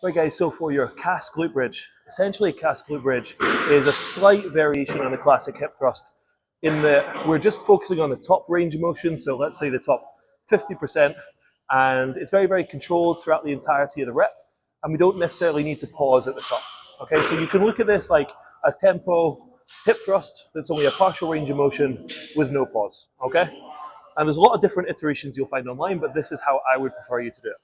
Right guys, so for your KAS glute bridge, essentially KAS glute bridge is a slight variation on the classic hip thrust in that we're just focusing on the top range of motion, so let's say the top 50%, and it's very, very controlled throughout the entirety of the rep, and we don't necessarily need to pause at the top. Okay, so you can look at this like a tempo hip thrust that's only a partial range of motion with no pause, okay? And there's a lot of different iterations you'll find online, but this is how I would prefer you to do it.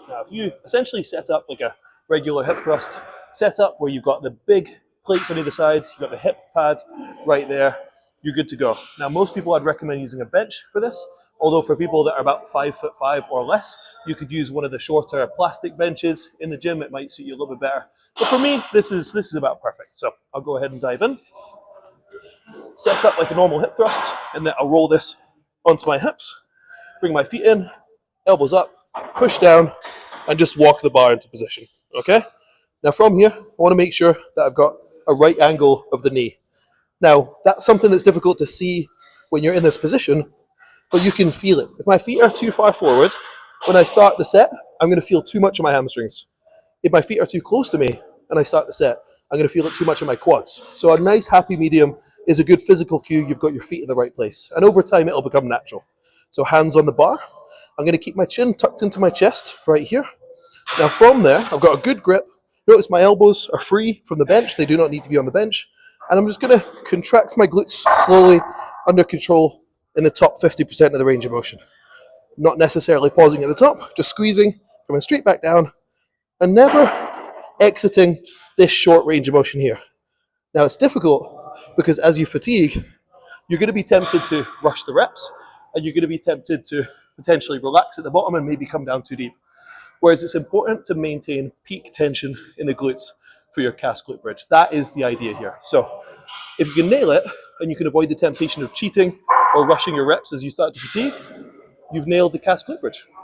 Now, if you essentially set up like a regular hip thrust setup where you've got the big plates on either side, you've got the hip pad right there, you're good to go. Now, most people I'd recommend using a bench for this, although for people that are about 5'5" or less, you could use one of the shorter plastic benches in the gym. It might suit you a little bit better. But for me, this is about perfect. So I'll go ahead and dive in. Set up like a normal hip thrust, and then I'll roll this onto my hips, bring my feet in, elbows up, push down, and just walk the bar into position, okay? Now from here, I want to make sure that I've got a right angle of the knee. Now, that's something that's difficult to see when you're in this position, but you can feel it. If my feet are too far forward, when I start the set, I'm going to feel too much of my hamstrings. If my feet are too close to me and I start the set, I'm going to feel it too much in my quads. So a nice happy medium is a good physical cue. You've got your feet in the right place. And over time, it'll become natural. So hands on the bar. I'm going to keep my chin tucked into my chest right here. Now from there, I've got a good grip. Notice my elbows are free from the bench. They do not need to be on the bench. And I'm just going to contract my glutes slowly under control in the top 50% of the range of motion. Not necessarily pausing at the top, just squeezing, coming straight back down, and never exiting this short range of motion here. Now it's difficult because as you fatigue, you're going to be tempted to rush the reps, and you're going to be tempted to potentially relax at the bottom and maybe come down too deep. Whereas it's important to maintain peak tension in the glutes for your KAS glute bridge. That is the idea here. So if you can nail it and you can avoid the temptation of cheating or rushing your reps as you start to fatigue, you've nailed the KAS glute bridge.